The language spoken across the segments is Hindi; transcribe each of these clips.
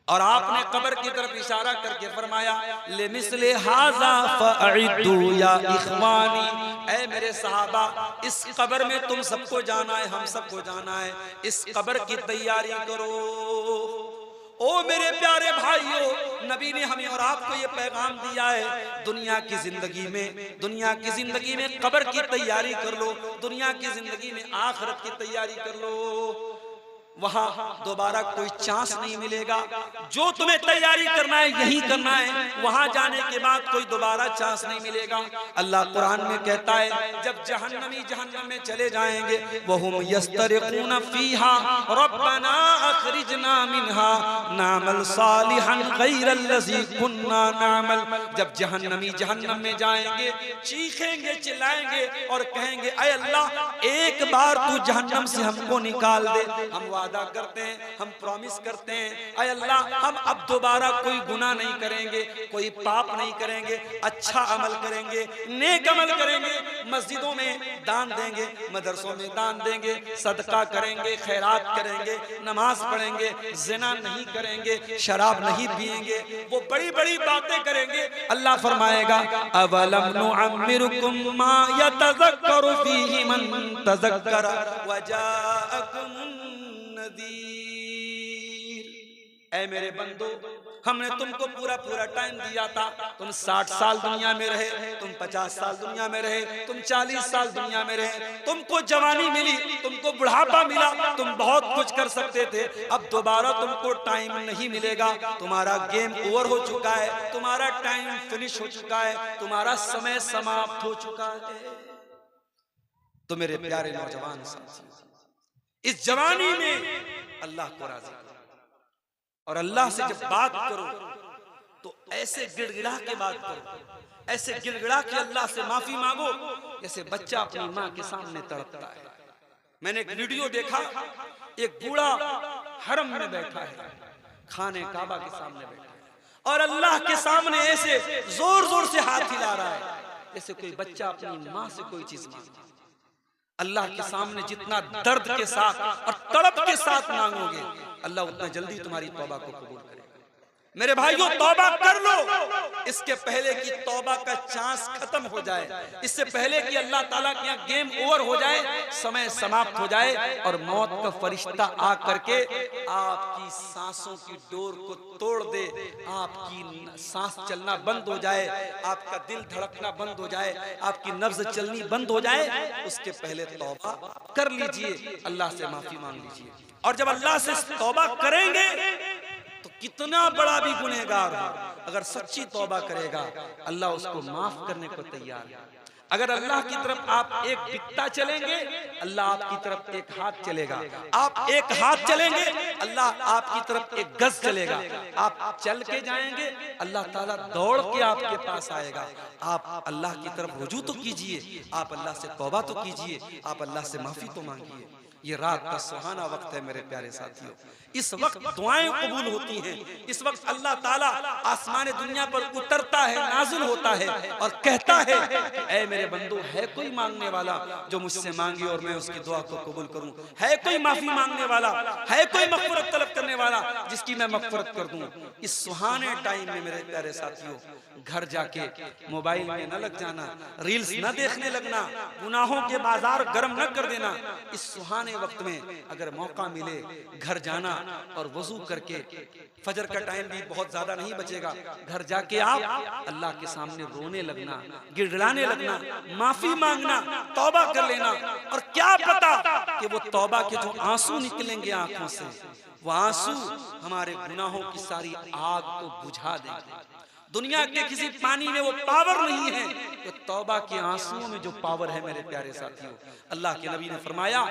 और आपने कब्र की तरफ इशारा करके फरमाया ले मिसले हाजा फअइदू या इख्वानी, ऐ मेरे सहाबा इस कब्र में तुम सबको जाना है, हम सबको जाना है, इस कब्र की तैयारी करो। ओ मेरे प्यारे भाइयों, नबी ने हमें और आपको ये पैगाम दिया है, दुनिया की जिंदगी में कब्र की तैयारी कर लो, दुनिया की जिंदगी में आखिरत की तैयारी कर लो। वहां दोबारा कोई चांस नहीं मिलेगा। जो तुम्हें तैयारी करना है यही करना है, वहां जाने के बाद कोई दोबारा चांस नहीं मिलेगा। अल्लाह कुरान में कहता है जब जहन्नमी जहन्नम में चले जाएंगे वहुम यस्तरिकून फीहा रब्बना अखरिजना मिनहा नामल सालिहन गैरल्लज़ी कुन्ना नामल। जब जहन्नमी जहन्नम में जाएंगे चीखेंगे चिल्लाएंगे और कहेंगे ऐ अल्लाह एक बार तू जहन्नम से हमको निकाल दे। हम वादा करते हैं, हम प्रॉमिस करते हैं ऐ अल्लाह हम अब दोबारा कोई गुनाह नहीं करेंगे, कोई पाप नहीं करेंगे, अच्छा अमल करेंगे, नेक अमल करेंगे, मस्जिदों में दान देंगे, मदरसों में दान देंगे, सदका करेंगे, खैरात करेंगे, नमाज पढ़ेंगे, जिना नहीं करेंगे, शराब नहीं पिएंगे, वो बड़ी बड़ी बातें करेंगे। अल्लाह फरमाएगा अवलम नुअम्मिरुकुम मा यतज़क्करु फीहि मन तज़क्कर वजाअकुमुन नज़ीर। ऐ मेरे बंदो हमने तुमको पूरा पूरा टाइम दिया था, तुम 60 साल दुनिया में रहे, तुम 50 साल दुनिया में रहे, तुम 40 साल दुनिया में रहे, तुमको जवानी मिली, तुमको बुढ़ापा मिला, तुम बहुत कुछ कर सकते थे। अब दोबारा तुमको टाइम नहीं मिलेगा, तुम्हारा गेम ओवर हो चुका है, तुम्हारा टाइम फिनिश हो चुका है, तुम्हारा समय समाप्त हो चुका है। तो मेरे प्यारे नौजवान साथी, इस जवानी में अल्लाह को राजी करो और अल्लाह से जब बात करो तो ऐसे गिड़गिड़ा के बात करो, ऐसे गिड़गिड़ा के अल्लाह से माफी मांगो जैसे बच्चा अपनी माँ के सामने तड़पता है। मैंने एक वीडियो देखा, एक बूढ़ा हरम में बैठा है, खाने काबा के सामने बैठा है और अल्लाह के सामने ऐसे जोर जोर से हाथ हिला रहा है जैसे कोई बच्चा अपनी माँ से कोई चीज मांगता। अल्लाह के सामने जितना दर्द के साथ और तड़प के साथ मांगोगे अल्लाह उतना जल्दी तुम्हारी तौबा को कबूल करेगा। मेरे भाइयों तौबा कर लो, इसके पहले कि तौबा का चांस खत्म हो जाए, इससे पहले कि अल्लाह ताला के यहाँ गेम ओवर हो जाए, समय समाप्त हो जाए और मौत का फरिश्ता आ करके आपकी सांसों की डोर को तोड़ दे, आपकी सांस चलना बंद हो जाए, आपका दिल धड़कना बंद हो जाए, आपकी नब्ज चलनी बंद हो जाए, उसके पहले तौबा कर लीजिए, अल्लाह से माफी मांग लीजिए। और जब अल्लाह से तौबा करेंगे तो कितना बड़ा भी गुनहगार हो, अगर सच्ची तौबा करेगा अल्लाह उसको माफ करने को तैयार है। अगर अल्लाह की तरफ आप एक बित्ता चलेंगे अल्लाह आपकी तरफ एक हाथ चलेगा, आप एक हाथ चलेंगे अल्लाह आपकी तरफ एक गज चलेगा, आप चल के जाएंगे अल्लाह ताला दौड़ के आपके पास आएगा। आप अल्लाह की तरफ रुजू तो कीजिए, आप अल्लाह से तौबा तो कीजिए, आप अल्लाह से माफी तो मांगिए। ये रात का सुहाना वक्त है मेरे प्यारे साथियों, इस वक्त दुआएं कबूल होती हैं, इस वक्त अल्लाह ताला आसमान दुनिया पर उतरता है, नाज़िल होता है और कहता है ऐ मेरे बंदो है कोई मांगने वाला जो मुझसे मांगे और मैं उसकी दुआ को कबूल करूं, है कोई माफी मांगने वाला, है कोई मग़फ़िरत तलब करने वाला जिसकी मैं मग़फ़िरत कर दूं। इस सुहाने टाइम में मेरे प्यारे साथियों घर जाके मोबाइल में न लग जाना, रील्स न देखने लगना, गुनाहों के बाजार गर्म न कर देना। इस सुहाने वक्त में अगर मौका मिले घर जाना और वजू करके, फजर का टाइम भी बहुत ज्यादा नहीं बचेगा, घर जाके आप अल्लाह के सामने रोने लगना, गिड़गिड़ाने लगना, माफी मांगना, तौबा कर लेना। और क्या पता कि वो तौबा के जो आंसू निकलेंगे आंखों से, वो आंसू हमारे गुनाहों की सारी आग को बुझा देंगे। दुनिया के किसी पानी में वो पावर नहीं है, तो तौबा के आंसुओं में जो पावर है मेरे प्यारे साथियों। अल्लाह के नबी ने फरमाया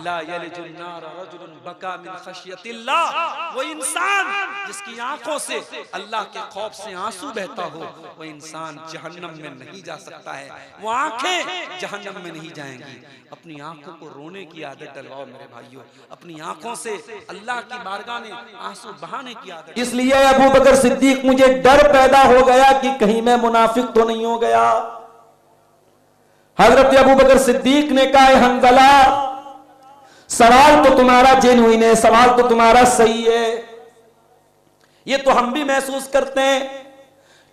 ला यलिजुन नार रजुलन बका मिन खशियतिल्लाह, वो इंसान जिसकी आंखों से अल्लाह के खौफ से आंसू बहता हो वो इंसान जहन्नम में नहीं जा सकता है, वो आंखें जहन्नम में नहीं जाएंगी। अपनी आंखों को रोने की आदत डलवाओ मेरे भाइयों, अपनी आंखों से अल्लाह की बारगाह में आंसू बहाने की आदत। इसलिए अबू बकर सिद्दीक मुझे डर पैदा हो गया कि कहीं मैं मुनाफिक तो नहीं हो गया। हजरत अबू बकर सिद्दीक ने कहा हंज़ला सवाल तो तुम्हारा जेन्युइन है, सवाल तो तुम्हारा सही है, ये तो हम भी महसूस करते हैं।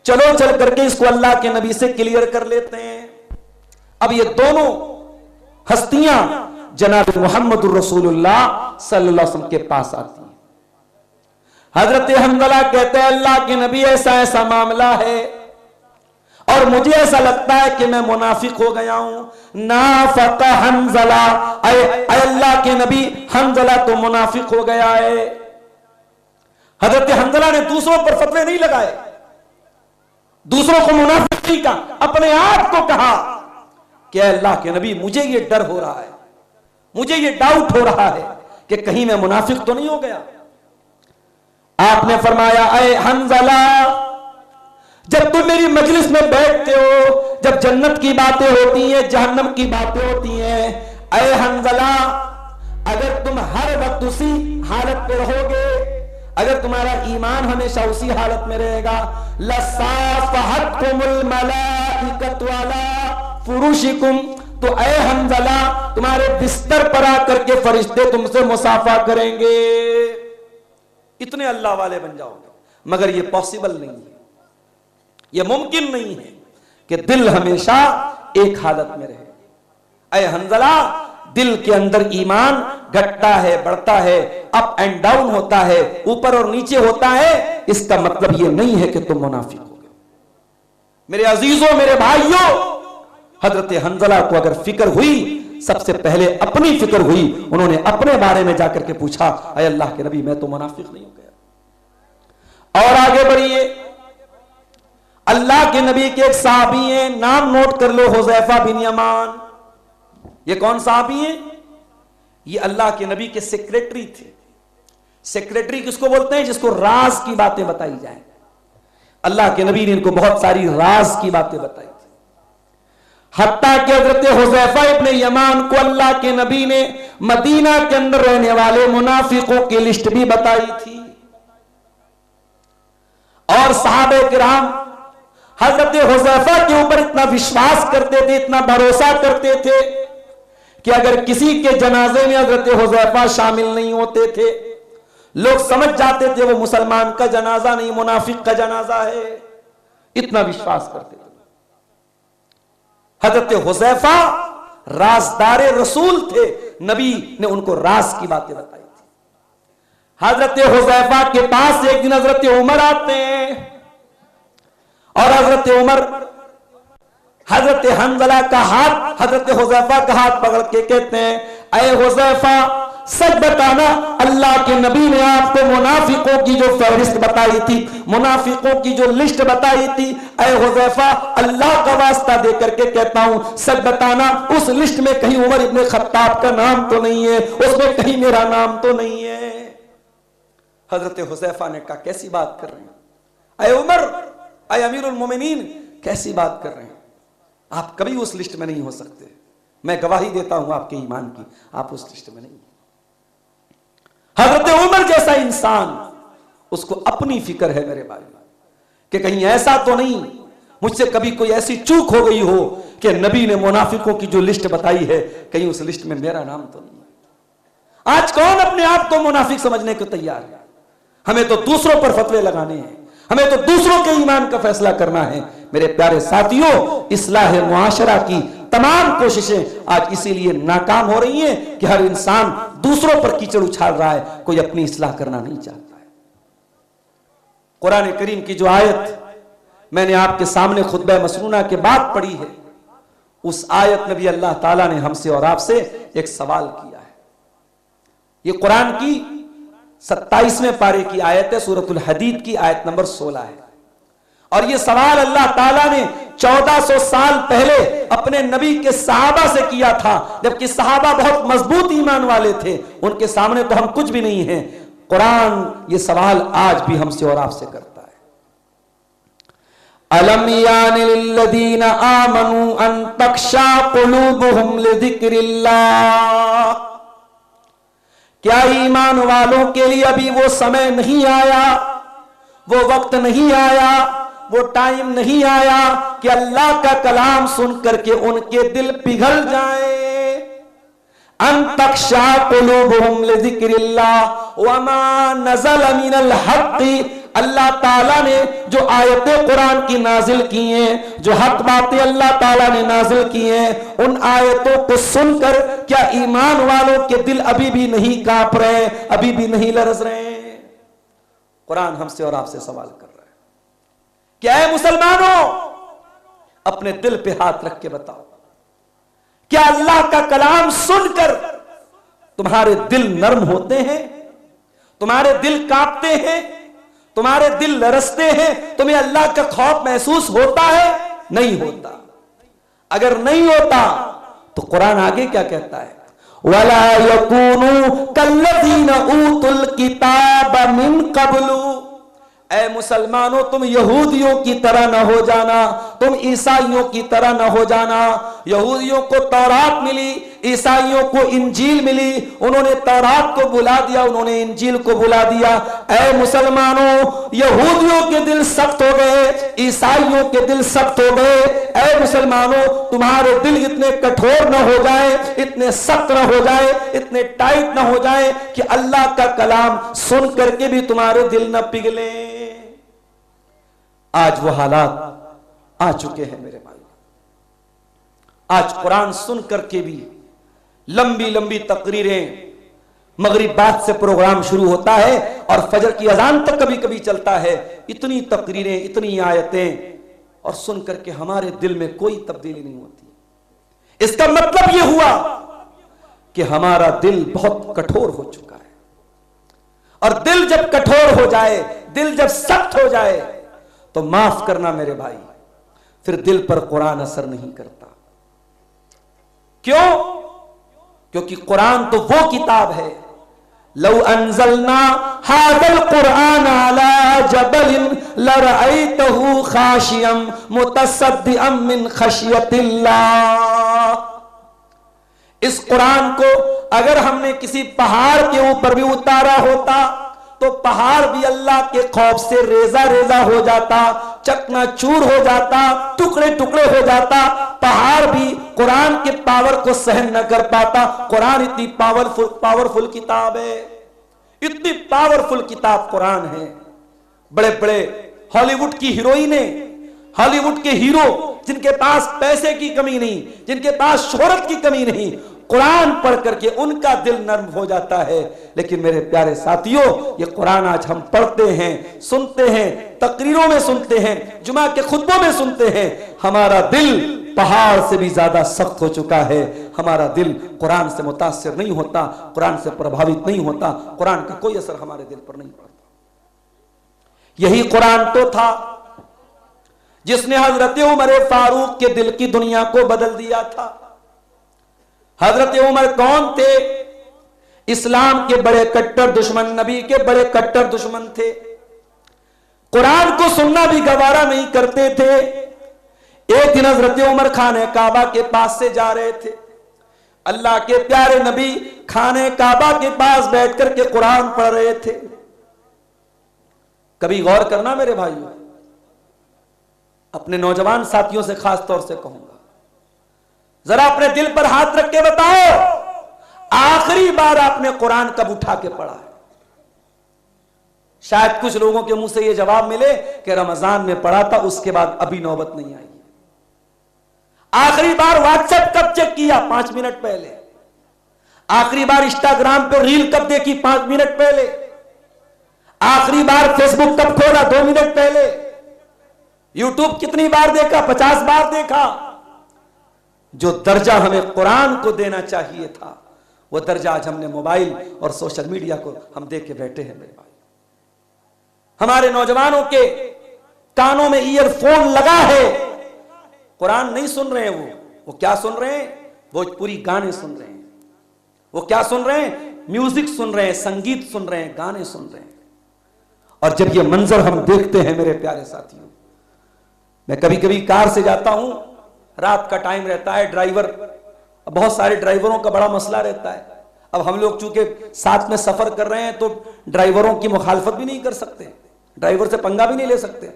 चलो चल करके इसको अल्लाह के नबी से क्लियर कर लेते हैं। अब ये दोनों हस्तियां जनाब मोहम्मद रसूलुल्लाह सल्लल्लाहु अलैहि वसल्लम के पास आती हैं। हजरत हंज़ला कहते हैं अल्लाह के नबी ऐसा ऐसा मामला है और मुझे ऐसा लगता है कि मैं मुनाफिक हो गया हूं। नाफक़ हंज़ला, अल्लाह के नबी हंज़ला तो मुनाफिक हो गया है। हजरत हंज़ला ने दूसरों पर फतवे नहीं लगाए, दूसरों को मुनाफिक नहीं कहा, अपने आप को कहा कि अल्लाह के नबी मुझे ये डर हो रहा है, मुझे ये डाउट हो रहा है कि कहीं मैं मुनाफिक तो नहीं हो गया। आपने फरमाया ऐ हंज़ला, जब तुम मेरी मजलिस में बैठते हो, जब जन्नत की बातें होती हैं, जहन्नम की बातें होती हैं, ऐ हंज़ला अगर तुम हर वक्त उसी हालत में रहोगे, अगर तुम्हारा ईमान हमेशा उसी हालत में रहेगा, लसाफ़हतकुमुल मलाइकतु अला फुरूशिकुम, तो ऐ हंज़ला तुम्हारे बिस्तर पर आकर के फरिश्ते तुमसे मुसाफा करेंगे। इतने अल्लाह वाले बन जाओगे। मगर यह पॉसिबल नहीं है, यह मुमकिन नहीं है कि दिल हमेशा एक हालत में रहे। ऐ हंज़ला दिल के अंदर ईमान घटता है, बढ़ता है, अप एंड डाउन होता है, ऊपर और नीचे होता है। इसका मतलब यह नहीं है कि तुम मुनाफिक हो गए। मेरे अजीजों, मेरे भाइयों, हजरत हंज़ला को अगर फिक्र हुई, सबसे पहले अपनी फिक्र हुई। उन्होंने अपने बारे में जाकर के पूछा ऐ अल्लाह के नबी मैं तो मुनाफिक नहीं हो गया। और आगे बढ़िए, अल्लाह के नबी के एक साहबी हैं, नाम नोट कर लो, हुज़ैफा बिन यमान। ये कौन साहबी हैं? ये अल्लाह के नबी के सेक्रेटरी थे। सेक्रेटरी किसको बोलते हैं? जिसको राज की बातें बताई जाए। अल्लाह के नबी ने इनको बहुत सारी राज की बातें बताई। हत्ता कि हज़रत हुज़ैफा इब्न यमान को अल्लाह के नबी ने मदीना के अंदर रहने वाले मुनाफिकों की लिस्ट भी बताई थी। और सहाबे किराम हज़रत हुज़ैफा के ऊपर इतना विश्वास करते थे, इतना भरोसा करते थे कि अगर किसी के जनाजे में हज़रत हुज़ैफा शामिल नहीं होते थे, लोग समझ जाते थे वो मुसलमान का जनाजा नहीं, मुनाफिक का जनाजा है। इतना विश्वास करते थे। हजरत हुज़ैफा राज़दारे रसूल थे, नबी ने उनको राज की बातें बताई थी। हजरत हुज़ैफा के पास एक दिन हजरत उमर आते हैं और हजरत उमर हजरत हंज़ला का हाथ, हजरत हुज़ैफा का हाथ पकड़ के कहते हैं ऐ हुज़ैफा सच बताना, अल्लाह के नबी ने आपको मुनाफिकों की जो फहरिस्त बताई थी, मुनाफिकों की जो लिस्ट बताई थी, ऐ हुज़ैफा अल्लाह का वास्ता देकर के कहता हूं सच बताना, उस लिस्ट में कहीं उमर इब्न खत्ताब का नाम तो नहीं है, उसमें कहीं मेरा नाम तो नहीं है। हजरत हुज़ैफा ने कहा कैसी बात कर रहे हैं ऐ उमर, ऐ अमीरुल मोमिनीन, कैसी बात कर रहे हैं, आप कभी उस लिस्ट में नहीं हो सकते। मैं गवाही देता हूं आपके ईमान की, आप उस लिस्ट में नहीं। हजरत उमर जैसा इंसान, उसको अपनी फिक्र है मेरे भाई कि कहीं ऐसा तो नहीं मुझसे कभी कोई ऐसी चूक हो गई हो कि नबी ने मुनाफिकों की जो लिस्ट बताई है, कहीं उस लिस्ट में मेरा नाम तो नहीं। आज कौन अपने आप को मुनाफिक समझने को तैयार है? हमें तो दूसरों पर फतवे लगाने हैं, हमें तो दूसरों के ईमान का फैसला करना है। मेरे प्यारे साथियों, इस्लाह मुआशरा की तमाम कोशिशें आज इसीलिए नाकाम हो रही हैं कि हर इंसान दूसरों पर कीचड़ उछाल रहा है, कोई अपनी इस्लाह करना नहीं चाहता है। कुरान करीम की जो आयत मैंने आपके सामने खुतबा मसनूना के बाद पढ़ी है, उस आयत में भी अल्लाह ताला ने हमसे और आपसे एक सवाल किया है। ये कुरान की 27वें पारे की आयत है, सूरतुल हदीद की आयत नंबर 16 है। और ये सवाल अल्लाह ताला ने 1400 साल पहले अपने नबी के सहाबा से किया था, जबकि सहाबा बहुत मजबूत ईमान वाले थे, उनके सामने तो हम कुछ भी नहीं हैं। कुरान ये सवाल आज भी हमसे और आपसे करता है। अलम यानि लिल्लदीना आमनू अन तख्शा कुलूबुहुम लिज़िक्रिल्लाह, क्या ईमान वालों के लिए अभी वो समय नहीं आया, वो वक्त नहीं आया, वो टाइम नहीं आया कि अल्लाह का कलाम सुन करके उनके दिल पिघल जाए। अन तख्शा कुलूबुहुम लिज़िक्रिल्लाह वमा नज़ल मिनल हक़्क़ि अल्लाह ताला ने जो आयतें कुरान की नाजिल की हैं, जो हक बातें अल्लाह ताला ने नाजिल की हैं, उन आयतों को सुनकर क्या ईमान वालों के दिल अभी भी नहीं कांप रहे, अभी भी नहीं लरज रहे? कुरान हमसे और आपसे सवाल कर रहा है, क्या है मुसलमानों, अपने दिल पे हाथ रख के बताओ, क्या अल्लाह का कलाम सुनकर तुम्हारे दिल नरम होते हैं, तुम्हारे दिल कांपते हैं, तुम्हारे दिल लरसते हैं, तुम्हें अल्लाह का खौफ महसूस होता है? नहीं होता। अगर नहीं होता तो कुरान आगे क्या कहता है, वला यकूनु कल्लज़ीना ऊतुल किताब मिन क़ब्लु, ऐ मुसलमानों तुम यहूदियों की तरह न हो जाना, तुम ईसाइयों की तरह न हो जाना। यहूदियों को तौरात मिली, ईसाइयों को इंजील मिली, उन्होंने तौरात को भुला दिया, उन्होंने इंजील को भुला दिया। ऐ मुसलमानों, यहूदियों के दिल सख्त हो गए, ईसाइयों के दिल सख्त हो गए। ऐ मुसलमानों, तुम्हारे दिल इतने कठोर न हो जाए, इतने सख्त न हो जाए, इतने टाइट न हो जाए कि अल्लाह का कलाम सुन करके भी तुम्हारे दिल न पिघले। आज वो हालात आ चुके हैं मेरे भाई। आज कुरान सुन करके भी लंबी लंबी तकरीरें, मगरिब बाद से प्रोग्राम शुरू होता है और फजर की अजान तक कभी कभी चलता है, इतनी तकरीरें, इतनी आयतें, और सुन करके हमारे दिल में कोई तब्दीली नहीं होती। इसका मतलब यह हुआ कि हमारा दिल बहुत कठोर हो चुका है, और दिल जब कठोर हो जाए, दिल जब सख्त हो जाए, तो माफ करना मेरे भाई, फिर दिल पर कुरान असर नहीं करता। क्यों? क्योंकि कुरान तो वो किताब है, लौ अंज़लना हाज़ल कुरान अला जबलिन लरअयतहु खाशियम मुतसद्दिअम मिन खशियतिल्लाह। इस कुरान को अगर हमने किसी पहाड़ के ऊपर भी उतारा होता तो पहाड़ भी अल्लाह के खौफ से रेजा रेजा हो जाता, चकनाचूर हो जाता, टुकड़े टुकड़े हो जाता। पहाड़ भी कुरान के पावर को सहन न कर पाता। कुरान इतनी पावरफुल किताब है, इतनी पावरफुल किताब कुरान है। बड़े बड़े हॉलीवुड की हीरोइनें, हॉलीवुड के हीरो, जिनके पास पैसे की कमी नहीं, जिनके पास शोहरत की कमी नहीं, कुरान पढ़ करके उनका दिल नर्म हो जाता है। लेकिन मेरे प्यारे साथियों, ये कुरान आज हम पढ़ते हैं, सुनते हैं, तकरीरों में सुनते हैं, जुमा के खुतबों में सुनते हैं, हमारा दिल पहाड़ से भी ज्यादा सख्त हो चुका है। हमारा दिल कुरान से मुतासिर नहीं होता, कुरान से प्रभावित नहीं होता, कुरान का कोई असर हमारे दिल पर नहीं पड़ता। यही कुरान तो था जिसने हजरत उमर फारूक के दिल की दुनिया को बदल दिया था। हजरत उमर कौन थे? इस्लाम के बड़े कट्टर दुश्मन, नबी के बड़े कट्टर दुश्मन थे। कुरान को सुनना भी गवारा नहीं करते थे। एक दिन हजरत उमर खाने काबा के पास से जा रहे थे। अल्लाह के प्यारे नबी खाने काबा के पास बैठ करके कुरान पढ़ रहे थे। कभी गौर करना मेरे भाइयों, अपने नौजवान साथियों से खास तौर से कहूंगा, जरा अपने दिल पर हाथ रख के बताओ, आखिरी बार आपने कुरान कब उठा के पढ़ा है? शायद कुछ लोगों के मुंह से यह जवाब मिले कि रमजान में पढ़ा था, उसके बाद अभी नौबत नहीं आई। आखिरी बार व्हाट्सएप कब चेक किया? 5 मिनट पहले। आखिरी बार इंस्टाग्राम पर रील कब देखी? 5 मिनट पहले। आखिरी बार फेसबुक कब खोला? 2 मिनट पहले। यूट्यूब कितनी बार देखा? 50 बार देखा। जो दर्जा हमें कुरान को देना चाहिए था, वो दर्जा आज हमने मोबाइल और सोशल मीडिया को हम दे के बैठे हैं मेरे भाई। हमारे नौजवानों के कानों में ईयरफोन लगा है, कुरान नहीं सुन रहे हैं। वो क्या सुन रहे हैं? भोजपुरी गाने सुन रहे हैं। वो क्या सुन रहे हैं? म्यूजिक सुन रहे हैं, संगीत सुन रहे हैं, गाने सुन रहे हैं। और जब ये मंजर हम देखते हैं मेरे प्यारे साथियों, मैं कभी कभी कार से जाता हूं, रात का टाइम रहता है, ड्राइवर, बहुत सारे ड्राइवरों का बड़ा मसला रहता है। अब हम लोग चूंकि साथ में सफर कर रहे हैं तो ड्राइवरों की मुखालफत भी नहीं कर सकते, ड्राइवर से पंगा भी नहीं ले सकते।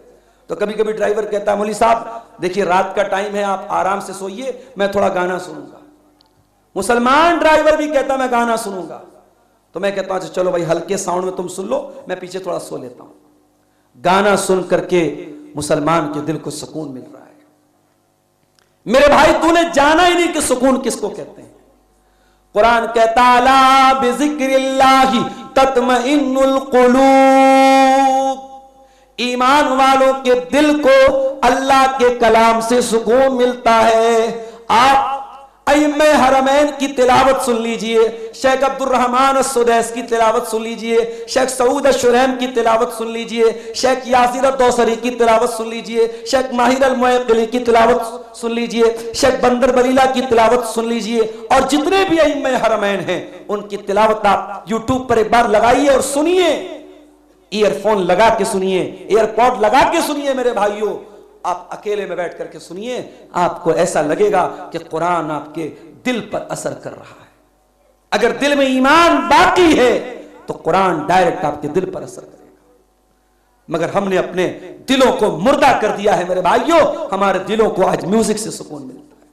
तो कभी कभी ड्राइवर कहता है, मौलवी साहब देखिए रात का टाइम है, आप आराम से सोइए, मैं थोड़ा गाना सुनूंगा। मुसलमान ड्राइवर भी कहता मैं गाना सुनूंगा। तो मैं कहता हूं चलो भाई हल्के साउंड में तुम सुन लो, मैं पीछे थोड़ा सो लेता हूं। गाना सुन करके मुसलमान के दिल को सुकून मिल रहा है। मेरे भाई, तूने जाना ही नहीं कि सुकून किसको कहते हैं। कुरान कहता अला बिज़िक्रिल्लाहि तत्मइन्नुल कुलूब, ईमान वालों के दिल को अल्लाह के कलाम से सुकून मिलता है। आप अइम्मे हरमैन की तिलावत सुन लीजिए, शेख अब्दुल रहमान अस्सुदैस की तिलावत सुन लीजिए, शेख सऊद अश-शुरैम की तिलावत सुन लीजिए, शेख यासिर अद-दौसरी की तिलावत सुन लीजिए, शेख माहिर अल-मुअक्किली की तिलावत सुन लीजिए, शेख बंदर बलीला की तिलावत सुन लीजिए, और जितने भी अइम्मे हरमैन हैं उनकी तिलावत आप यूट्यूब पर एक बार लगाइए और सुनिए। ईयरफोन लगा के सुनिए, एयरपॉड लगा के सुनिए मेरे भाइयों, आप अकेले में बैठ करके सुनिए, आपको ऐसा लगेगा कि कुरान आपके दिल पर असर कर रहा है। अगर दिल में ईमान बाकी है तो कुरान डायरेक्ट आपके दिल पर असर करेगा। मगर हमने अपने दिलों को मुर्दा कर दिया है मेरे भाइयों। हमारे दिलों को आज म्यूजिक से सुकून मिलता है।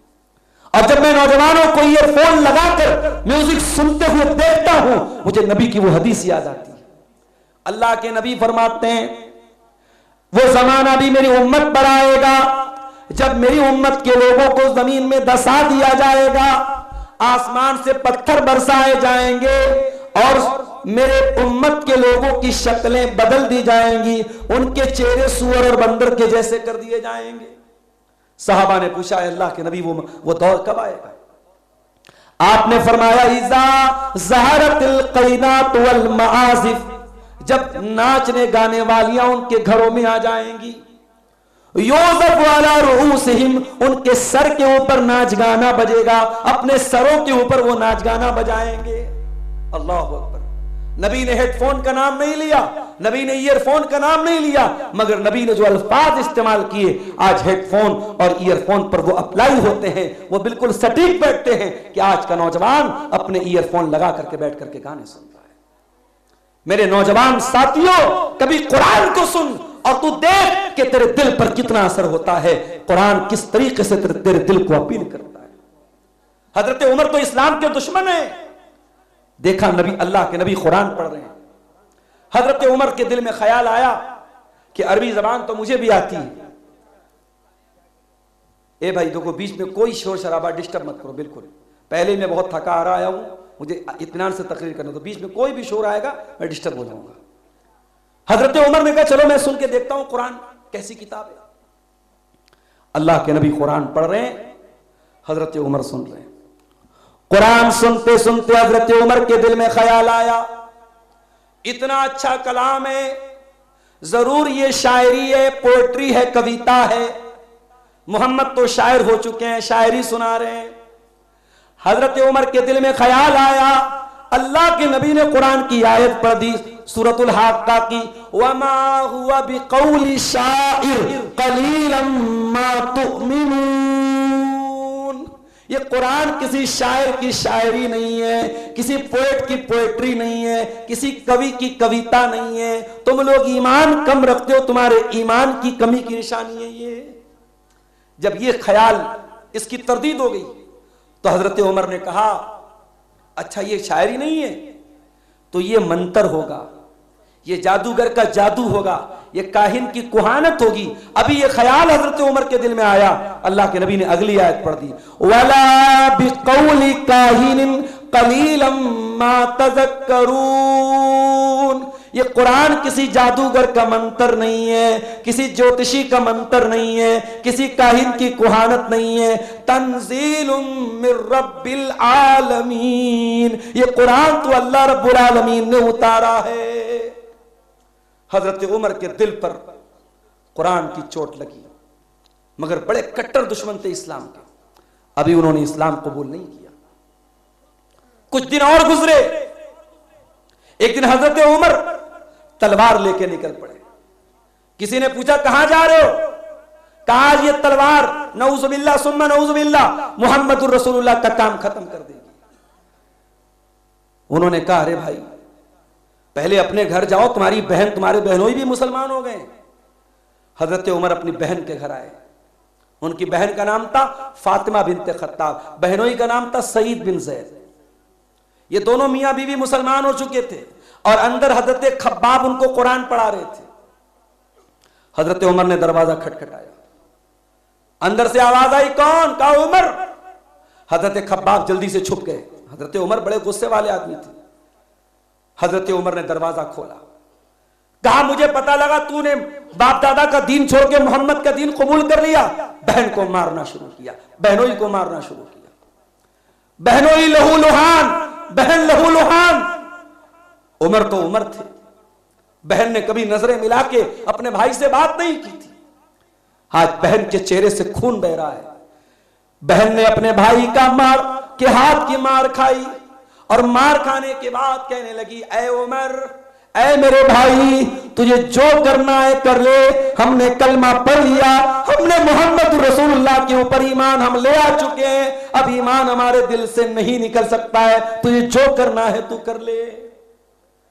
और जब मैं नौजवानों को ईयरफोन लगाकर म्यूजिक सुनते हुए देखता हूं, मुझे नबी की वो हदीस याद आती है। अल्लाह के नबी फरमाते हैं, वो जमाना भी मेरी उम्मत पर आएगा जब मेरी उम्मत के लोगों को जमीन में दसा दिया जाएगा, आसमान से पत्थर बरसाए जाएंगे और मेरे उम्मत के लोगों की शक्लें बदल दी जाएंगी, उनके चेहरे सूअर और बंदर के जैसे कर दिए जाएंगे। सहाबा ने पूछा, अल्लाह के नबी वो दौर कब आएगा? आपने फरमाया, इज़ा ज़हरतिल क़ैनात वल मआज़िफ़, जब नाचने गाने वालियां उनके घरों में आ जाएंगी, योज़फ़ वाला रूसिहिम, उनके सर के ऊपर नाच गाना बजेगा, अपने सरों के ऊपर वो नाच गाना बजाएंगे। अल्लाह अकबर। नबी ने हेडफोन का नाम नहीं लिया, नबी ने ईयरफोन का नाम नहीं लिया, मगर नबी ने जो अल्फाज इस्तेमाल किए, आज हेडफोन और ईयरफोन पर वो अप्लाई होते हैं, वो बिल्कुल सटीक बैठते हैं कि आज का नौजवान अपने ईयरफोन लगा करके बैठ करके गाने सुन रहा है। मेरे नौजवान साथियों, कभी कुरान को सुन और तू देख कि तेरे दिल पर कितना असर होता है, कुरान किस तरीके से तेरे दिल को अपील करता है। हजरत उमर तो इस्लाम के दुश्मन है, देखा नबी, अल्लाह के नबी कुरान पढ़ रहे हैं। हजरत उमर के दिल में ख्याल आया कि अरबी जबान तो मुझे भी आती है। ए भाई देखो, बीच में कोई शोर शराबा डिस्टर्ब मत करो, बिल्कुल। पहले मैं बहुत थका आ रहा आया हूं, मुझे इत्मीनान से तकरीर करना, तो बीच में कोई भी शोर आएगा मैं डिस्टर्ब हो जाऊंगा। हजरत उमर ने कहा, चलो मैं सुन के देखता हूं कुरान कैसी किताब है। अल्लाह के नबी कुरान पढ़ रहे हैं, हजरत उमर सुन रहे हैं। कुरान सुनते सुनते हजरत उमर के दिल में ख्याल आया, इतना अच्छा कलाम है, जरूर ये शायरी है, पोएट्री है, कविता है। मोहम्मद तो शायर हो चुके हैं, शायरी सुना रहे हैं। हजरत उमर के दिल में ख्याल आया, अल्लाह के नबी ने कुरान की आयत पढ़ दी, सूरतुल हाक्का की, वमा हुआ बिकौली शाइर कलीलन मा तुमिनून। ये कुरान किसी शायर की शायरी नहीं है, किसी पोएट की पोएट्री नहीं है, किसी कवि की कविता नहीं है। तुम लोग ईमान कम रखते हो, तुम्हारे ईमान की कमी की निशानी है ये। जब ये ख्याल, इसकी तरदीद हो गई तो हजरत उमर ने कहा, अच्छा ये शायरी नहीं है तो ये मंतर होगा, ये जादूगर का जादू होगा, ये काहिन की कुहानत होगी। अभी ये ख्याल हजरत उमर के दिल में आया, अल्लाह के नबी ने अगली आयत पढ़ दी, वला बिकौली काहिन कलीलम मा तज़क्करून। ये कुरान किसी जादूगर का मंत्र नहीं है, किसी ज्योतिषी का मंत्र नहीं है, किसी काहिन की कुहानत नहीं है। तंजीलुम मिर रब्बिल आलमीन, ये कुरान तो अल्लाह रब्बुल आलमीन ने उतारा है। हजरत उमर के दिल पर कुरान की चोट लगी, मगर बड़े कट्टर दुश्मन थे इस्लाम के, अभी उन्होंने इस्लाम कबूल नहीं किया। कुछ दिन और गुजरे, एक दिन हजरत उमर तलवार लेके निकल पड़े। किसी ने पूछा, कहां जा रहे हो? कहा, ये तलवार नऊजुबिल्लाह सुम्मा नऊजुबिल्लाह मुहम्मदुर रसूलुल्लाह का काम खत्म कर देगी। उन्होंने कहा, अरे भाई पहले अपने घर जाओ, तुम्हारी बहन, तुम्हारे बहनोई भी मुसलमान हो गए। हजरत उमर अपनी बहन के घर आए, उनकी बहन का नाम था फातिमा बिनते खत्ताब, बहनोई का नाम था सईद बिन जैद। ये दोनों मियां बीवी मुसलमान हो चुके थे और अंदर हजरत खब्बाब उनको कुरान पढ़ा रहे थे। हजरत उमर ने दरवाजा खटखटाया, अंदर से आवाज आई, कौन? कहा उमर। हजरत खब्बाब जल्दी से छुप गए। हजरत उमर बड़े गुस्से वाले आदमी थे। हजरत उमर ने दरवाजा खोला, कहा मुझे पता लगा तूने बाप दादा का दीन छोड़ के मोहम्मद का दीन कबूल कर लिया। बहन को मारना शुरू किया, बहनोई को मारना शुरू किया। बहनोई लहू लुहान, बहन लहू लुहान। उमर तो उमर थे, बहन ने कभी नजरें मिला के अपने भाई से बात नहीं की थी। आज बहन के चेहरे से खून बह रहा है। बहन ने अपने भाई का मार के हाथ की मार खाई और मार खाने के बाद कहने लगी, ऐ उमर, ऐ मेरे भाई, तुझे जो करना है कर ले। हमने कलमा पढ़ लिया, हमने मोहम्मद रसूलुल्लाह के ऊपर ईमान हम ले आ चुके हैं। अब ईमान हमारे दिल से नहीं निकल सकता है, तुझे जो करना है तू कर ले।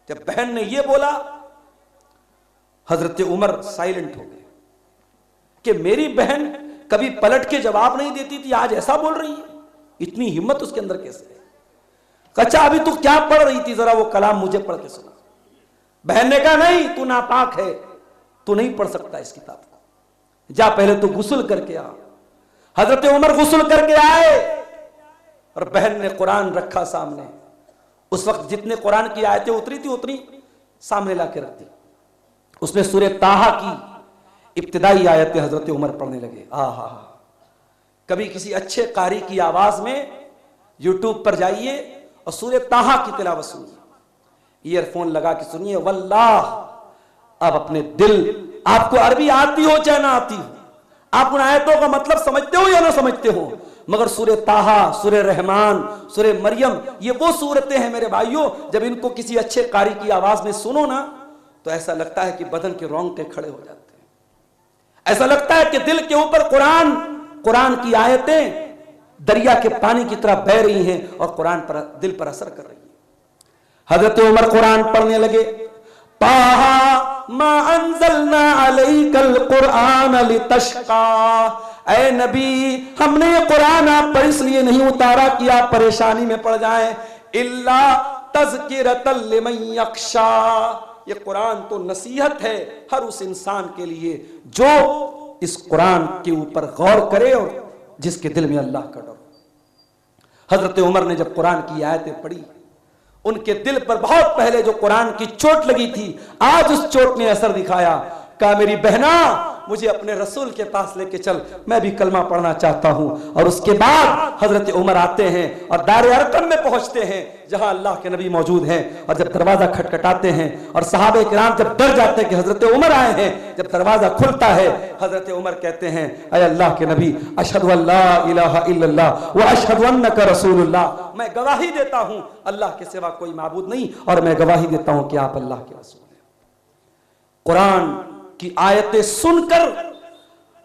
जब बहन ने यह बोला, हजरत उमर साइलेंट हो गए कि मेरी बहन कभी पलट के जवाब नहीं देती थी, आज ऐसा बोल रही है। इतनी हिम्मत उसके अंदर कैसे है? कच्चा अभी तू क्या पढ़ रही थी, जरा वो कलाम मुझे पढ़ के सुना। बहन ने कहा, नहीं, तू नापाक है, तू नहीं पढ़ सकता इस किताब को, जा पहले तू गुस्ल करके आ। हजरत उमर गुस्ल करके आए और बहन ने कुरान रखा सामने। उस वक्त जितने कुरान की आयतें उतरी थी उतनी सामने लाके रख दी। उसमें सूरह ताहा की इब्तिदाई आयतें हजरत उमर पढ़ने लगे। आहा, कभी किसी अच्छे कारी की आवाज में यूट्यूब पर जाइए और सूरह ताहा की तिलावत सुनिए, ईयरफोन लगा के सुनिए। वल्लाह, अब अपने दिल, आपको अरबी आती हो चाहे ना आती हो, आप उन आयतों का मतलब समझते हो या ना समझते हो, मगर सूरह ताहा, सूरह रहमान, सूरह मरियम, ये वो सूरतें हैं मेरे भाइयों, जब इनको किसी अच्छे कारी की आवाज में सुनो ना तो ऐसा लगता है कि बदन के रोंगटे खड़े हो जाते हैं। ऐसा लगता है कि दिल के ऊपर कुरान की आयतें दरिया के पानी की तरह बह रही हैं और कुरान पर दिल पर असर कर रही है। हजरत उमर कुरान पढ़ने लगे। ताहा मा अंज़लना अलैकल कुरान लितशका, ऐ नबी, हमने ये कुरान आप पर इसलिए नहीं उतारा कि आप परेशानी में पड़ जाएं, इल्ला तज़किरतल लिमन यख्शा, ये कुरान तो नसीहत है हर उस इंसान के लिए जो इस कुरान के ऊपर गौर करे और जिसके दिल में अल्लाह का डर। हजरत उमर ने जब कुरान की आयतें पढ़ी, उनके दिल पर बहुत पहले जो कुरान की चोट लगी थी, आज उस चोट ने असर दिखाया। कहा, मेरी बहना, मुझे अपने रसूल के पास लेके चल, मैं भी कलमा पढ़ना चाहता हूं। और उसके बाद हजरत उमर आते हैं और दार अरकम में पहुंचते हैं जहां अल्लाह के नबी मौजूद हैं। और जब दरवाजा खटखटाते हैं और सहाबे किराम जब डर जाते हैं कि हजरत उमर आए हैं, जब दरवाजा खुलता है, हजरत उमर कहते हैं, ऐ अल्लाह के नबी, अशहदु अल्ला इलाहा इल्लल्लाह व अशहदु अन्नका रसूलुल्लाह, मैं गवाही देता हूं अल्लाह के सिवा कोई माबूद नहीं, और मैं गवाही देता हूं कि आप अल्लाह के रसूल हैं। कुरान की आयतें सुनकर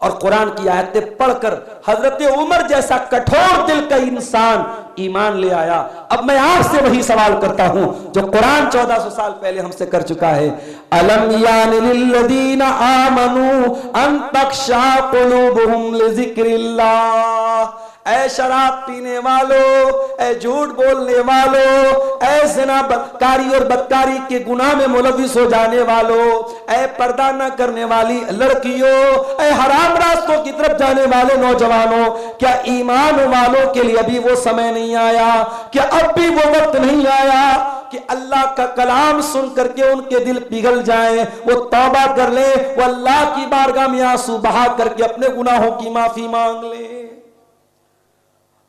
और कुरान की आयतें पढ़कर हजरत उमर जैसा कठोर दिल का इंसान ईमान ले आया। अब मैं आपसे वही सवाल करता हूं जो कुरान 1400 साल पहले हमसे कर चुका है, अलम यानि लिल्लदीना आमनू अन तख्शा कुलूबुहुम लिज़िक्रिल्लाह, ऐ शराब पीने वालों, ऐ झूठ बोलने वालों, ऐ ज़िनाकारी और बदकारी के गुनाह में मुलविस हो जाने वालों, ऐ पर्दा न करने वाली लड़कियों, ऐ हराम रास्तों की तरफ जाने वाले नौजवानों, क्या ईमान वालों के लिए अभी वो समय नहीं आया? क्या अब भी वो वक्त नहीं आया कि अल्लाह का कलाम सुन करके उनके दिल पिघल जाए, वो तौबा कर ले, वो अल्लाह की बारगाह में आंसू बहा करके अपने गुनाहों की माफी मांग ले?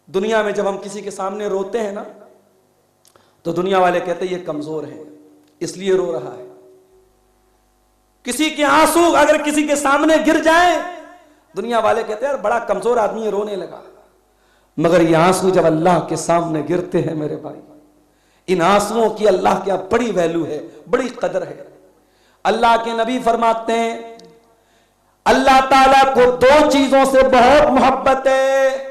दुनिया में जब हम किसी के सामने रोते हैं ना, तो दुनिया वाले कहते हैं ये कमजोर है इसलिए रो रहा है। किसी के आंसू अगर किसी के सामने गिर जाए, दुनिया वाले कहते हैं यार बड़ा कमजोर आदमी है, रोने लगा। मगर ये आंसू जब अल्लाह के सामने गिरते हैं मेरे भाई, इन आंसुओं की अल्लाह के यहां बड़ी वैल्यू है, बड़ी कदर है। अल्लाह के नबी फरमाते हैं, अल्लाह ताला को दो चीजों से बहुत मोहब्बत है,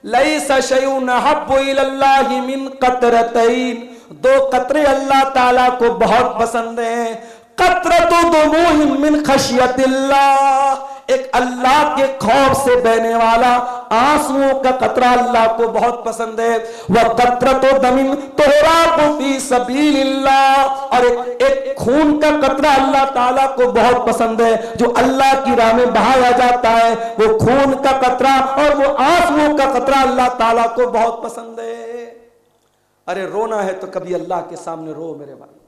लैसा शैउन अहब्बु इलल्लाहि मिन कतरतैन, दो कतरे अल्लाह ताला को बहुत पसंद हैं, कतरतु दुमूहिम मिन खशियतिल्लाह, एक अल्लाह के खौफ से बहने वाला आंसुओं का कतरा अल्लाह को बहुत पसंद है। वह कतरतो दमिन तोहरा फी सबीलिल्लाह, और एक खून का कतरा अल्लाह ताला को बहुत पसंद है जो अल्लाह की राह में बहाया जाता है। वो खून का कतरा और वो आंसुओं का कतरा अल्लाह ताला को बहुत पसंद है। अरे रोना है तो कभी अल्लाह के सामने रो मेरे भाई।